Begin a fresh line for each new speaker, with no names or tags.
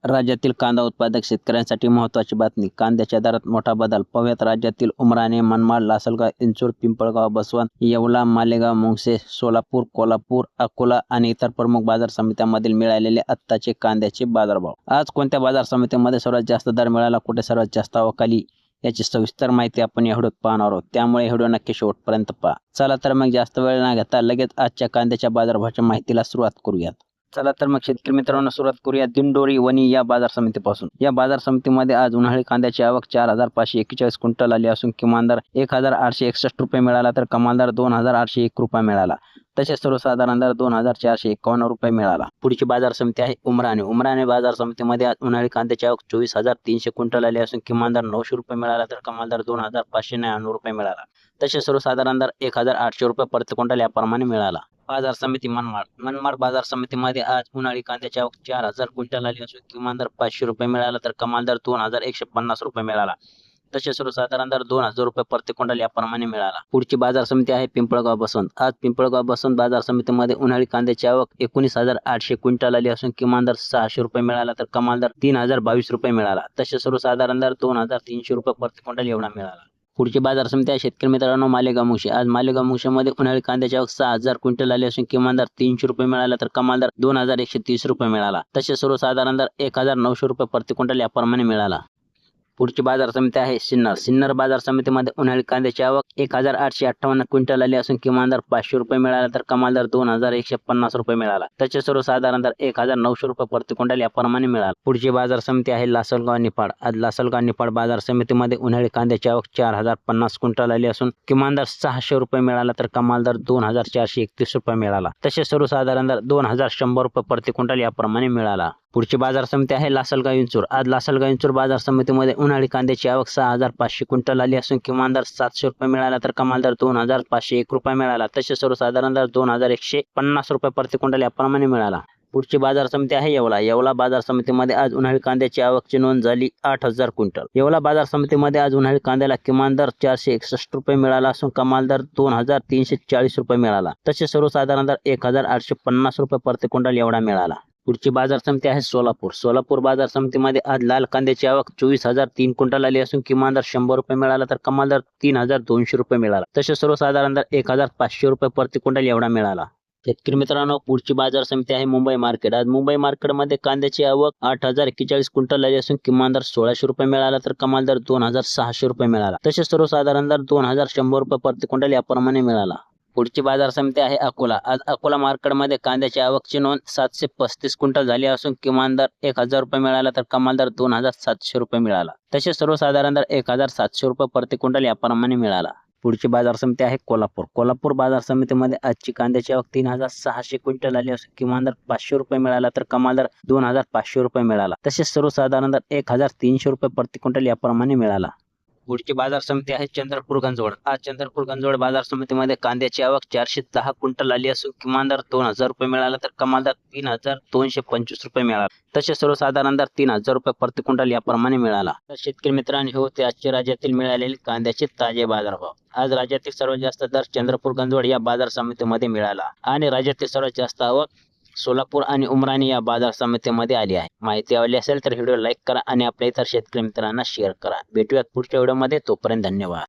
राज्यातील कांदा उत्पादक शेतकऱ्यांसाठी महत्त्वाची बातमी. कांद्याच्या दरात मोठा बदल. पाहूयात राज्यातील उमराणे, मनमाड, लासलगाव, इंचूर, पिंपळगाव, बसवंत, येवला, मालेगाव, मुंगसे, सोलापूर, कोल्हापूर, अकोला आणि इतर प्रमुख बाजार समित्यांमधील मिळालेले आत्ताचे कांद्याचे बाजारभाव. आज कोणत्या बाजार समितीमध्ये सर्वात जास्त दर मिळाला, कुठे सर्वात जास्त आवक आली याची सविस्तर माहिती आपण या व्हिडिओत पाहणार आहोत. त्यामुळे व्हिडिओ नक्की शेवटपर्यंत पहा. चला तर मग जास्त वेळ न घेता लगेच आजच्या कांद्याच्या बाजारभावाच्या माहितीला सुरुवात करूयात. चला तर मग शेतकरी मित्रांनो सुरुवात करूया दिंडोरी वणी या बाजार समितीपासून. या बाजार समितीमध्ये आज उन्हाळी कांद्याची आवक 4,541 क्विंटल आली असून किमान दर 1,861 रुपये मिळाला तर कमाल दर 2,801 रुपये मिळाला. तसेच सर्वसाधारण दर 2,451 रुपये मिळाला. पुढची बाजार समिती आहे उमराणे. उमराणे बाजार समितीमध्ये आज उन्हाळी कांद्याची आवक 24,300 क्विंटल आली असून किमान दर 900 रुपये मिळाला तर कमाल दर 2,599 रुपये मिळाला. तसेच सर्वसाधारण दर 1,800 रुपये प्रति क्विंटल याप्रमाणे मिळाला. बाजार समिती मनमाड. मनमाड बाजार समितीमध्ये आज उन्हाळी कांद्याची आवक 4,000 क्विंटल आली असून किमान दर 500 रुपये मिळाला तर कमाल दर 2,150 रुपये मिळाला. तसेच सर्वसाधारण दर 2,000 रुपये प्रति क्विंटल याप्रमाणे मिळाला. पुढची बाजार समिती आहे पिंपळगाव बसवंत. आज पिंपळगाव बसवंत बाजार समितीमध्ये उन्हाळी कांद्याची आवक 19,800 क्विंटल आली असून किमान दर 600 रुपये मिळाला तर कमाल दर 3,022 रुपये मिळाला. तसेच सर्वसाधारण दर 2,300 रुपये प्रति क्विंटल एवढा मिळाला. पुढची बाजार समिती आहे शेतकरी मित्रांनो मालेगाव मुंगसे. आज मालेगाव मुंगसेमध्ये उन्हाळी कांद्याची आवक 6,000 क्विंटल आली असून किमान दर 300 रुपये मिळाला तर कमाल दर 2,130 रुपये मिळाला. तसेच सर्वसाधारण दर 1,900 रुपये प्रति क्विंटल याप्रमाणे मिळाला. पुढची बाजार समिती आहे सिन्नर. सिन्नर बाजार समितीमध्ये उन्हाळी कांद्याची आवक 1,858 क्विंटल आली असून किमान दर 500 रुपये मिळाला तर कमाल दर 2,150 रुपये मिळाला. तसेच सर्वसाधारण दर 1,900 रुपये प्रति क्विंटल याप्रमाणे मिळाला. पुढची बाजार समिती आहे लासलगाव निफाड. आज लासलगाव निफाड बाजार समितीमध्ये उन्हाळी कांद्याची आवक 4,050 क्विंटल आली असून किमान दर 600 रुपये मिळाला तर कमाल दर 2,431 रुपये मिळाला. तसेच सर्वसाधारण दर 2,100 रुपये प्रति क्विंटल याप्रमाणे मिळाला. पुढची बाजार समिती आहे लासलगाव इंचूर. आज लासलगाव इंचूर बाजार समितीमध्ये उन्हाळी कांद्याची आवक 6,500 क्विंटल आली असून किमान दर 700 रुपये मिळाला तर कमाल दर 2,501 रुपये मिळाला. तसेच सर्वसाधारण दर 2,150 रुपये प्रति क्विंटल याप्रमाणे मिळाला. पुढची बाजार समिती आहे येवला. येवला बाजार समितीमध्ये आज उन्हाळी कांद्याची आवकची नोंद झाली 8,000 क्विंटल. येवला बाजार समितीमध्ये आज उन्हाळी कांद्याला किमान दर 461 रुपये मिळाला असून कमाल दर 2,340 रुपये मिळाला. तसेच सर्वसाधारण दर 1,850 रुपये प्रति क्विंटल एवढा मिळाला. पुढची बाजार समिती आहे सोलापूर. सोलापूर बाजार समितीमध्ये आज लाल कांद्याची आवक 24,003 क्विंटल आली असून किमान दर 100 रुपये मिळाला तर कमाल दर 3,200 रुपये मिळाला. तसेच सर्वसाधारण दर 1,500 रुपये प्रति क्विंटल एवढा मिळाला. शेतकरी मित्रांनो पुढची बाजार समिती आहे मुंबई मार्केट. आज मुंबई मार्केटमध्ये कांद्याची आवक 8,041 क्विंटल आली असून किमान दर 1,600 रुपये मिळाला तर कमाल दर 2,600 रुपये मिळाला. तसेच सर्वसाधारण दर 2,100 रुपये प्रति क्विंटल याप्रमाणे मिळाला. पुढची बाजार समिती आहे अकोला. आज अकोला मार्केटमध्ये कांद्याची आवकची नोंद 735 क्विंटल झाली असून किमान दर 1,000 रुपये मिळाला तर कमाल दर 2,700 रुपये मिळाला. तसेच सर्वसाधारण दर 1,700 रुपये प्रति क्विंटल याप्रमाणे मिळाला. पुढची बाजार समिती आहे कोल्हापूर. कोल्हापूर बाजार समितीमध्ये आजची कांद्याची आवक 3,600 क्विंटल आली असून किमान दर 500 रुपये मिळाला तर कमाल दर 2,500 रुपये मिळाला. तसेच सर्वसाधारण दर 1,300 रुपये प्रति क्विंटल याप्रमाणे मिळाला. पुढची बाजार समिती आहे चंद्रपूर गंजवड. आज चंद्रपूर गंजवड बाजार समितीमध्ये कांद्याची आवक 410 क्विंटल आली असून किमान दर 2,000 रुपये मिळाला तर कमाल दर 3,225 रुपये मिळाला. तसेच सर्वसाधारण दर 3,000 रुपये प्रति क्विंटल याप्रमाणे मिळाला. तर शेतकरी मित्रांनो हे होते आजचे राज्यातील मिळालेले कांद्याचे ताजे बाजारभाव. आज राज्यातील सर्वात जास्त दर चंद्रपूर गंजवड या बाजार समितीमध्ये मिळाला आणि राज्यातील सर्वात जास्त आवक सोलापूर आणि उमराणी या बाजार समितीमध्ये आली आहे. माहिती आवडली असेल तर व्हिडिओ लाईक करा आणि आपल्या इतर शेतकरी मित्रांना शेअर करा. भेटूयात पुढच्या व्हिडिओमध्ये. तोपर्यंत धन्यवाद.